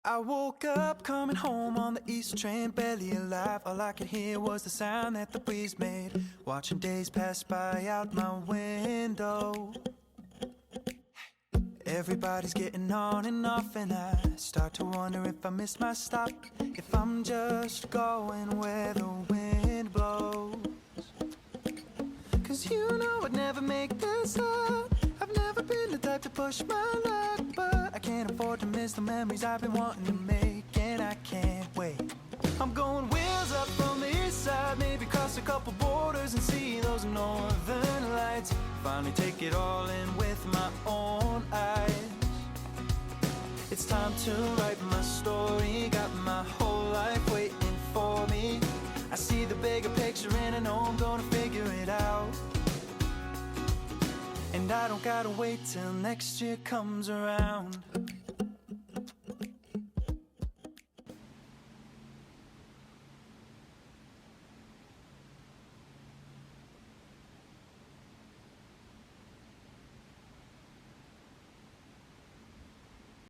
I woke up coming home on the East train, barely alive. All I could hear was the sound that the breeze made, watching days pass by out my window. Everybody's getting on and off, and I start to wonder if I missed my stop, if I'm just going where the wind blows. Cause you know I'd never make this up. I've never been the type to push my luck, but I can't afford to miss the memories I've been wanting to make, and I can't wait. I'm going wheels up from the east side, maybe cross a couple borders and see those northern lights. Finally take it all in with my own eyes. It's time to write my story, got my whole life waiting for me. I see the bigger picture and I know I'm gonna figure it out. And I don't gotta wait till next year comes around.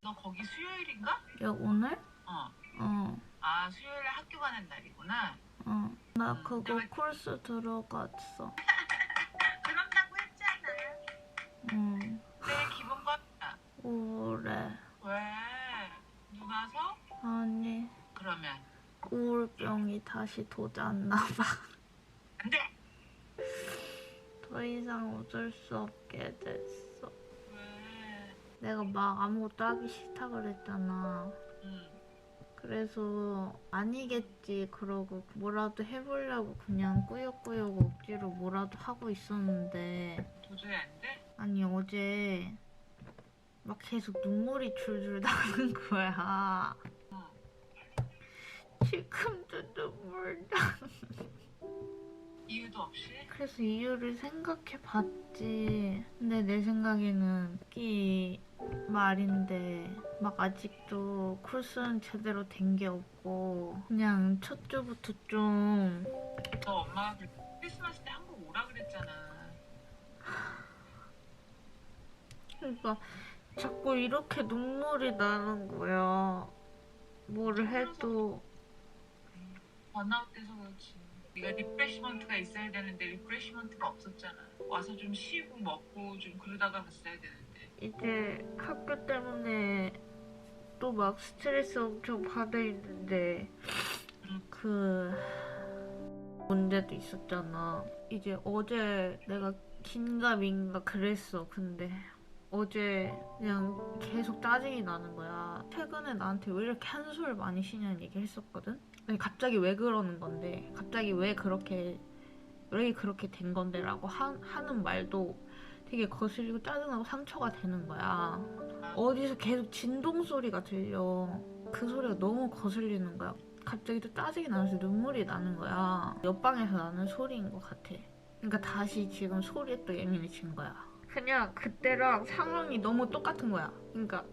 너 거기 수요일인가? 야, 오늘? 어. 아, 수요일에 학교 가는 날이구나. 나 그거 콜스 들어갔어. 그런다고 했잖아. 내 기분 봤다. 우울해. 왜? 누나서? 아니, 그러면 우울병이 다시 돋았나 봐. 안 돼! 더 이상 웃을 수 없게 됐어. 왜? 내가 막 아무것도 하기 싫다 그랬잖아. 그래서 아니겠지 그러고 뭐라도 해보려고 그냥 꾸역꾸역 억지로 뭐라도 하고 있었는데 도저히 안 돼? 아니 어제 막 계속 눈물이 줄줄 나는 거야. 지금도 눈물 나. 이유도 없이? 그래서 이유를 생각해봤지. 근데 내 생각에는 이 말인데 막 아직도 쿨스는 제대로 된 게 없고 그냥 첫 주부터 좀 너 엄마가 크리스마스 때 한국 오라 그랬잖아. 그러니까 자꾸 이렇게 눈물이 나는 거야. 뭐를 해도. 번아웃 돼서 그렇지. 네가 리프레시먼트가 있어야 되는데 리프레시먼트가 없었잖아. 와서 좀 쉬고 먹고 좀 그러다가 갔어야 되는데. 이제 학교 때문에 또 막 스트레스 엄청 받아 있는데 문제도 있었잖아. 이제 어제 내가 긴가민가 그랬어. 근데 어제 그냥 계속 짜증이 나는 거야. 최근에 나한테 왜 이렇게 한숨을 많이 쉬냐는 얘기를 했었거든. 아니 갑자기 왜 그러는 건데, 갑자기 왜 그렇게 된 건데라고 하는 말도 되게 거슬리고 짜증나고 상처가 되는 거야. 어디서 계속 진동 소리가 들려. 그 소리가 너무 거슬리는 거야. 갑자기 또 짜증이 나면서 눈물이 나는 거야. 옆방에서 나는 소리인 것 같아. 그러니까 다시 지금 소리에 또 예민해진 거야. 그냥 그때랑 상황이 너무 똑같은 거야. 그러니까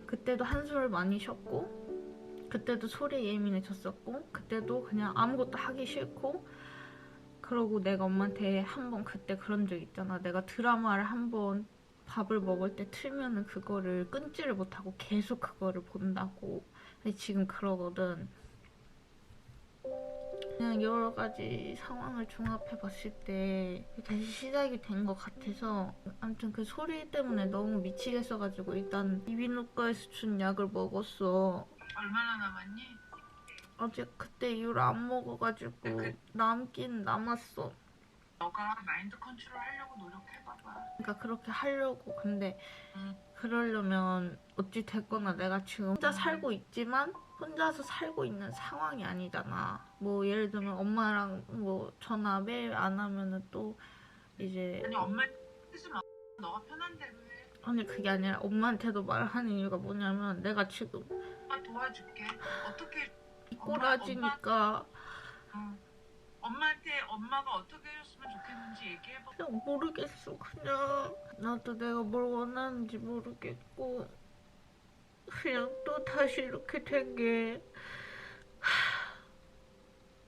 그때도 한숨을 많이 쉬었고, 그때도 소리에 예민해졌었고, 그때도 그냥 아무것도 하기 싫고, 그러고 내가 엄마한테 한번 그때 그런 적 있잖아. 내가 드라마를 한번 밥을 먹을 때 틀면은 그거를 끊지를 못하고 계속 그거를 본다고. 근데 지금 그러거든. 그냥 여러 가지 상황을 종합해 봤을 때 다시 시작이 된 것 같아서, 아무튼 그 소리 때문에 너무 미치겠어가지고 일단 이비인후과에서 준 약을 먹었어. 얼마나 남았니? 어제 그때 이후로 안 먹어가지고 남긴 남았어. 너가 마인드 컨트롤 하려고 노력해봐봐. 그러니까 그렇게 하려고. 근데 그러려면 어찌 됐거나 내가 지금 혼자 살고 있지만 혼자서 살고 있는 상황이 아니잖아. 뭐 예를 들면 엄마랑 뭐 전화 매일 안 하면은 또 이제, 아니 엄마 쓰지 마. 너가 편한 대로 해. 아니 그게 아니라 엄마한테도 말하는 이유가 뭐냐면 내가 지금 엄마 도와줄게. 어떻게 꼬라지니까 엄마한테 엄마가 어떻게 해줬으면 좋겠는지 얘기해봐. 그냥 모르겠어. 그냥 나도 내가 뭘 원하는지 모르겠고, 그냥 또 다시 이렇게 된 게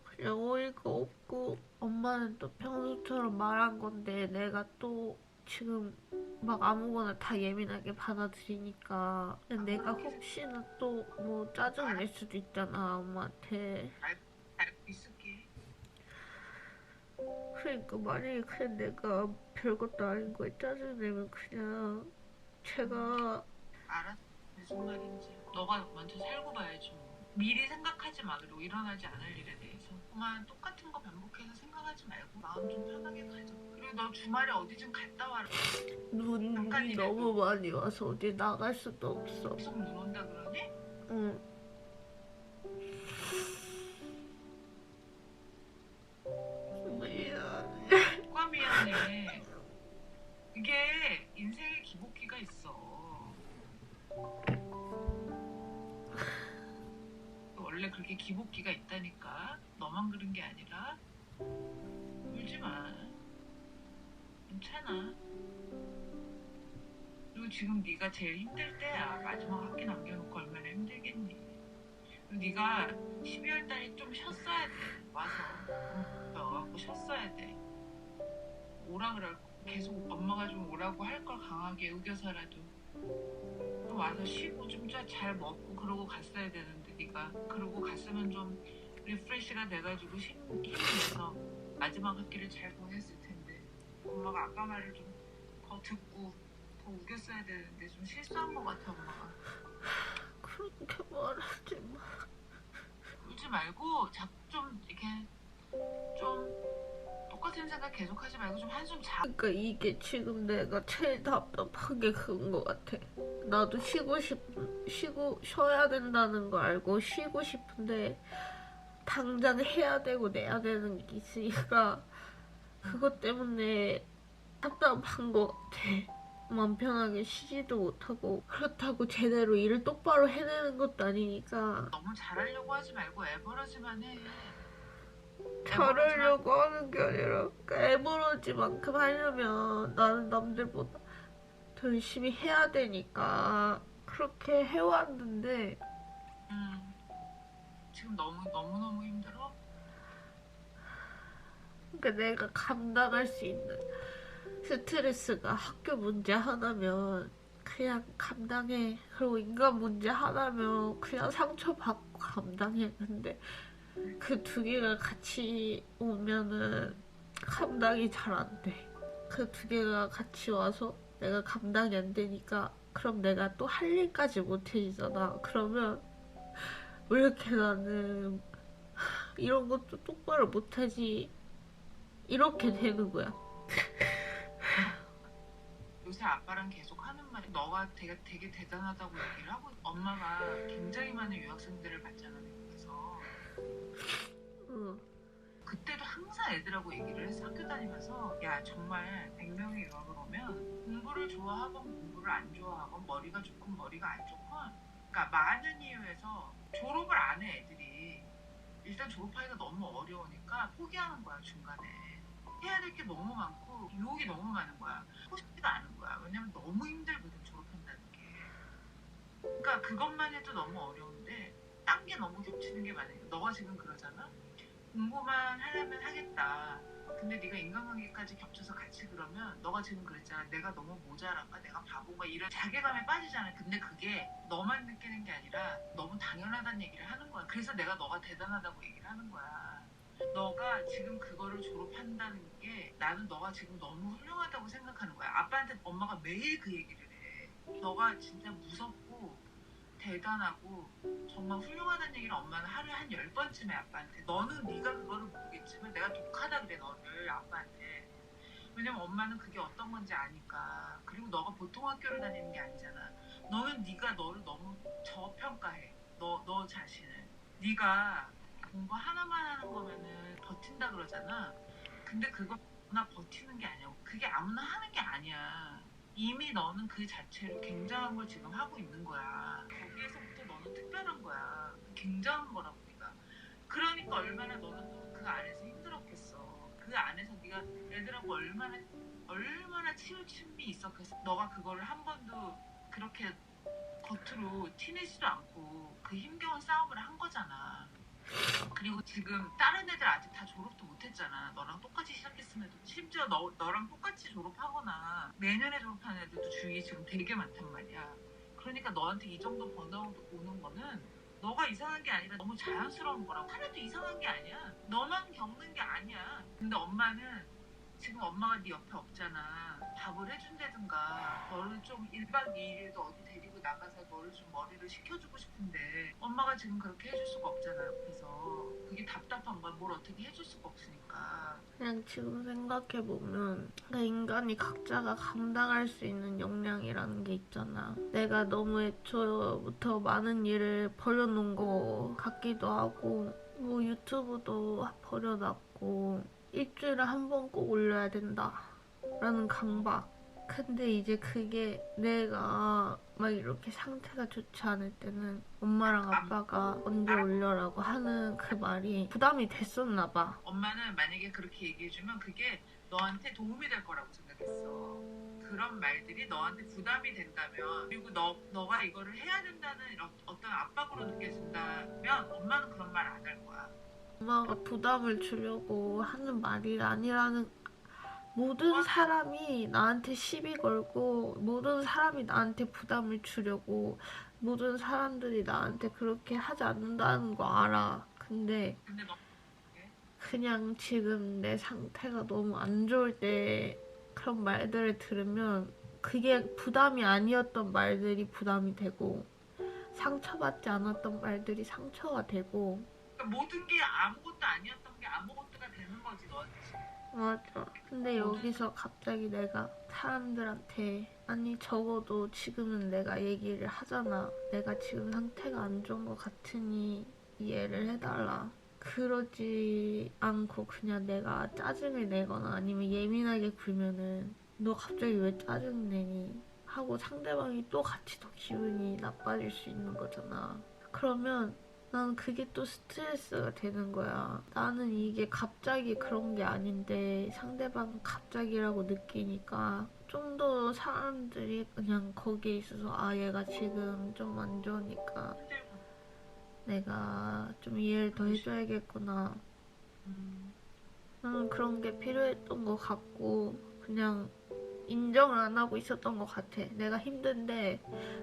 그냥 어이가 없고, 엄마는 또 평소처럼 말한 건데 내가 또 지금 막 아무거나 다 예민하게 받아들이니까 내가 혹시나 또 뭐 짜증 낼 수도 있잖아 엄마한테. 알고 있을게. 그러니까 만약에 그냥 내가 별것도 아닌 거에 짜증내면 그냥 제가, 알았어. 무슨 말인지. 너가 먼저 살고 봐야지 뭐. 미리 생각하지 마. 그리고 일어나지 않을 일에 대해서. 그만 똑같은 거 반복해서 생각하지 말고 마음 좀 편하게 가져. 그리고 너 주말에 어디 좀 갔다 와라. 눈이 너무 많이 와서 어디 나갈 수도 없어. 계속 눈 온다 그러니? 응. 미안해. 누가 미안해. 그게 인생의 기복기가 있어. 원래 그렇게 기복기가 있다니까. 너만 그런 게 아니라. 울지 마. 괜찮아. 그리고 지금 네가 제일 힘들 때야. 마지막 학기 남겨놓고 얼마나 힘들겠니. 그리고 네가 12월 달에 좀 쉬었어야 돼. 와서 뭐 쉬었어야 돼. 오라 그럴 거. 계속 엄마가 좀 오라고 할 걸 강하게 우겨서라도 좀 와서 쉬고 좀 잘 먹고 그러고 갔어야 되는데, 네가 그러고 갔으면 좀 리프레시가 돼가지고 힘이 내서 마지막 학기를 잘 보냈을 텐데, 엄마가 아까 말을 좀 더 듣고 더 우겼어야 되는데 좀 실수한 것 같아 엄마가. 그렇게 말하지 마. 울지 말고 자꾸 좀 이렇게 좀 똑같은 생각 계속하지 말고 좀 한숨 자. 그러니까 이게 지금 내가 제일 답답한 게 그건 것 같아. 나도 쉬고 쉬어야 된다는 거 알고 쉬고 싶은데 당장 해야 되고 내야 되는 게 있으니까 그것 때문에 답답한 것 같아. 마음 편하게 쉬지도 못하고, 그렇다고 제대로 일을 똑바로 해내는 것도 아니니까. 너무 잘하려고 하지 말고 애벌어지만 해. 잘하려고 하는 게 아니라 애벌어지만큼 하려면 나는 남들보다 더 열심히 해야 되니까 그렇게 해왔는데, 지금 너무너무 힘들어? 그러니까 내가 감당할 수 있는 스트레스가 학교 문제 하나면 그냥 감당해. 그리고 인간 문제 하나면 그냥 상처받고 감당해. 근데 그 두 개가 같이 오면은 감당이 잘 안 돼. 그 두 개가 같이 와서 내가 감당이 안 되니까 그럼 내가 또 할 일까지 못 해지잖아. 그러면 왜 이렇게 나는 이런 것도 똑바로 못하지 이렇게 되는 거야. 요새 아빠랑 계속 하는 말이 너가 되게 대단하다고 얘기를 하고 엄마가 굉장히 많은 유학생들을 봤잖아 미국에서. 응. 그때도 항상 애들하고 얘기를 했어. 학교 다니면서 야 정말 100명이 유학을 오면 공부를 좋아하건 공부를 안 좋아하건 머리가 좋건 머리가 안 좋건 그러니까 많은 이유에서 졸업을 안 해 애들이. 일단 졸업하기가 너무 어려우니까 포기하는 거야 중간에. 해야 될 게 너무 많고 유혹이 너무 많은 거야. 하고 싶지도 않은 거야. 왜냐면 너무 힘들거든 졸업한다는 게. 그러니까 그것만 해도 너무 어려운데 딴 게 너무 겹치는 게 많으니까 너가 지금 그러잖아. 공부만 하려면 하겠다. 근데 네가 인간관계까지 겹쳐서 같이 그러면 너가 지금 그랬잖아. 내가 너무 모자란가? 내가 바본가? 이런 자괴감에 빠지잖아. 근데 그게 너만 느끼는 게 아니라 너무 당연하다는 얘기를 하는 거야. 그래서 내가 너가 대단하다고 얘기를 하는 거야. 너가 지금 그거를 졸업한다는 게 나는 너가 지금 너무 훌륭하다고 생각하는 거야. 아빠한테 엄마가 매일 그 얘기를 해. 너가 진짜 무섭고 대단하고 정말 훌륭하다는 얘기를 엄마는 하루에 한 10번쯤 해 아빠한테. 너는 네가 그거를 모르겠지만 내가 독하다 그래 너를 아빠한테. 왜냐면 엄마는 그게 어떤 건지 아니까. 그리고 너가 보통 학교를 다니는 게 아니잖아. 너는 네가 너를 너무 저평가해. 너 자신을. 네가 공부 하나만 하는 거면은 버틴다 그러잖아. 근데 그거 아무나 버티는 게 아니야. 그게 아무나 하는 게 아니야. 이미 너는 그 자체로 굉장한 걸 지금 하고 있는 거야. 거기에서부터 너는 특별한 거야. 굉장한 거라고 네가. 그러니까 얼마나 너는 또 그 안에서 힘들었겠어. 그 안에서 네가 애들하고 얼마나 치우침이 있었겠어. 너가 그거를 한 번도 그렇게 겉으로 티내지도 않고 그 힘겨운 싸움을 한 거잖아. 그리고 지금 다른 애들 아직 다 졸업도 못했잖아. 너랑 똑같이 시작했음에도 심지어 너랑 똑같이 졸업하거나 내년에 졸업하는 애들도 주위에 지금 되게 많단 말이야. 그러니까 너한테 이 정도 번아웃 오는 거는 너가 이상한 게 아니라 너무 자연스러운 거라고. 하나도 이상한 게 아니야. 너만 겪는 게 아니야. 근데 엄마는 지금 엄마가 네 옆에 없잖아. 밥을 해준다든가 너를 좀 1박 2일도 어디 데리고 나가서 너를 좀 머리를 식혀주고 싶은데 엄마가 지금 그렇게 해줄 수가 없잖아 옆에서. 그게 답답한 거야. 뭘 어떻게 해줄 수가 없으니까. 그냥 지금 생각해보면 인간이 각자가 감당할 수 있는 역량이라는 게 있잖아. 내가 너무 애초부터 많은 일을 버려놓은 거 같기도 하고 뭐 유튜브도 버려놨고 일주일에 한 번 꼭 올려야 된다 라는 강박. 근데 이제 그게 내가 막 이렇게 상태가 좋지 않을 때는 엄마랑 아빠가 언제 올려라고 하는 그 말이 부담이 됐었나 봐. 엄마는 만약에 그렇게 얘기해주면 그게 너한테 도움이 될 거라고 생각했어. 그런 말들이 너한테 부담이 된다면 그리고 너가 이거를 해야 된다는 어떤 압박으로 느껴진다면 엄마는 그런 말 안 할 거야. 엄마가 부담을 주려고 하는 말이 아니라는. 모든 사람이 나한테 시비 걸고 모든 사람이 나한테 부담을 주려고 모든 사람들이 나한테 그렇게 하지 않는다는 거 알아. 근데 너 그냥 지금 내 상태가 너무 안 좋을 때 그런 말들을 들으면 그게 부담이 아니었던 말들이 부담이 되고 상처받지 않았던 말들이 상처가 되고. 그러니까 모든 게 아무것도 아니었던 게 아무것도가 되는 거지 너한테 지금. 맞아. 근데 여기서 갑자기 내가 사람들한테 아니 적어도 지금은 내가 얘기를 하잖아. 내가 지금 상태가 안 좋은 것 같으니 이해를 해달라. 그러지 않고 그냥 내가 짜증을 내거나 아니면 예민하게 굴면은 너 갑자기 왜 짜증내니? 하고 상대방이 또 같이 더 기분이 나빠질 수 있는 거잖아. 그러면 난 그게 또 스트레스가 되는 거야. 나는 이게 갑자기 그런 게 아닌데 상대방은 갑자기라고 느끼니까 좀 더 사람들이 그냥 거기에 있어서 아 얘가 지금 좀 안 좋으니까 내가 좀 이해를 더 해줘야겠구나. 나는 그런 게 필요했던 것 같고 그냥 인정을 안 하고 있었던 것 같아. 내가 힘든데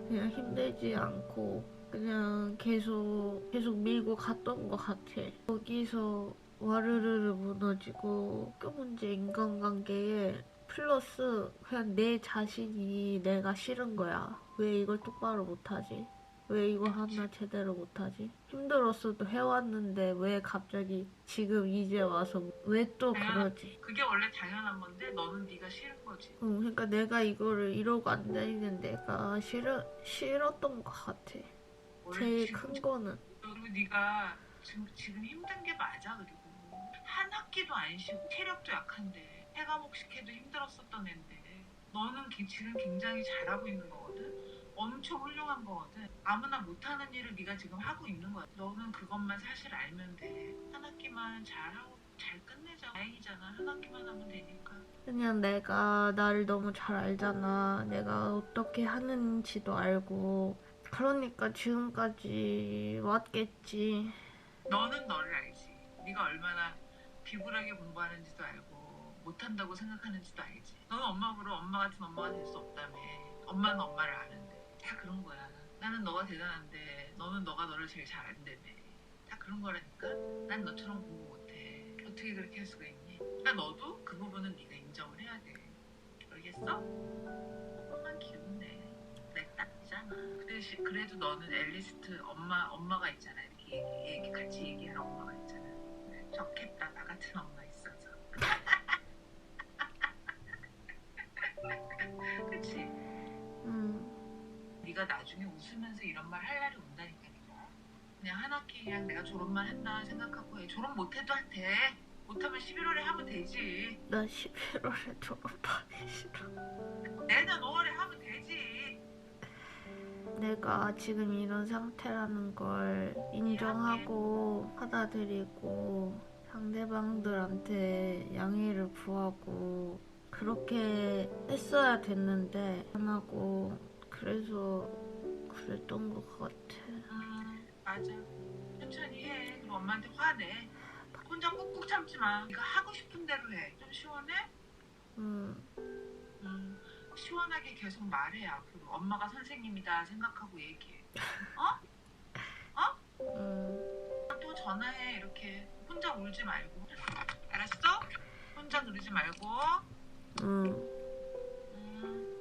그냥 힘들지 않고 그냥 계속 밀고 갔던 것 같아. 거기서 와르르르 무너지고 학교 문제 인간관계에 플러스 그냥 내 자신이 내가 싫은 거야. 왜 이걸 똑바로 못하지? 왜 이거 하나 제대로 못하지? 힘들었어도 해왔는데 왜 갑자기 지금 이제 와서 왜 또 그러지? 그게 원래 당연한 건데 너는 네가 싫은 거지. 응, 그러니까 내가 이거를 이러고 앉아있는 내가 싫었던 것 같아. 원래 제일 지금 큰 거는. 그리고 네가 지금 힘든 게 맞아. 그리고 한 학기도 안 쉬고 체력도 약한데 세 과목씩 해도 힘들었었던 앤데 너는 지금 굉장히 잘하고 있는 거거든. 엄청 훌륭한 거거든. 아무나 못하는 일을 네가 지금 하고 있는 거야. 너는 그것만 사실 알면 돼. 한 학기만 잘하고 잘 끝내자. 다행이잖아. 한 학기만 하면 되니까. 그냥 내가 나를 너무 잘 알잖아. 내가 어떻게 하는지도 알고. 그러니까 지금까지 왔겠지. 너는 너를 알지. 네가 얼마나 비굴하게 공부하는지도 알고 못한다고 생각하는지도 알지. 너는 엄마로 엄마 같은 엄마가 될 수 없다며. 엄마는 엄마를 아는데. 다 그런 거야. 나는 너가 대단한데 너는 너가 너를 제일 잘 안다며. 다 그런 거라니까. 난 너처럼 공부 못해. 어떻게 그렇게 할 수가 있니? 그러니까 너도 그 부분은 네가 인정을 해야 돼. 알겠어? 조금만 기운내. 내 딸이잖아. 그래도 너는 앨리스트 엄마가 있잖아. 이렇게 같이 얘기할 엄마가 있잖아. 좋겠다. 나 같은 엄마 있어서. 그치? 네가 나중에 웃으면서 이런 말 할 날이 온다니까. 네가 그냥 한 학기 그냥 내가 졸업만 했나 생각하고 해. 졸업 못해도 돼. 못하면 11월에 하면 되지. 나 11월에 졸업하기 싫어. 내년 5월에 하면 되지. 내가 지금 이런 상태라는 걸 인정하고 받아들이고 상대방들한테 양해를 구하고 그렇게 했어야 됐는데 안 하고 그래서 그랬던 것 같아. 맞아. 천천히 해. 그럼 엄마한테 화내. 혼자 꾹꾹 참지 마. 네가 하고 싶은 대로 해. 좀 시원해? 음, 시원하게 계속 말해. 앞으로 엄마가 선생님이다 생각하고 얘기해. 어? 어? 또 전화해. 이렇게 혼자 울지 말고. 알았어? 혼자 그러지 말고. 음. 음.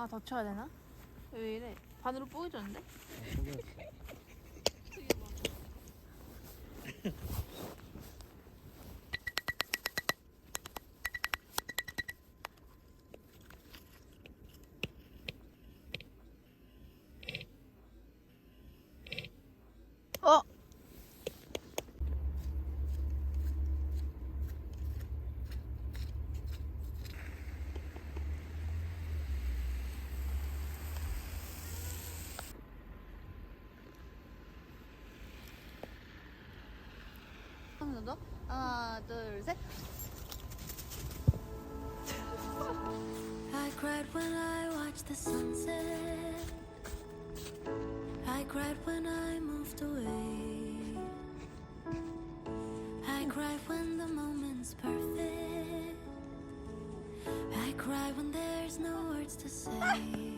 아, 더 쳐야 되나? 왜 이래? 반으로 뽀개졌는데? 어! 더? 하나, 둘, 셋. I cried when I watched the sunset. I cried when I moved away. I cried when the moment's perfect. I cry when there's no words to say.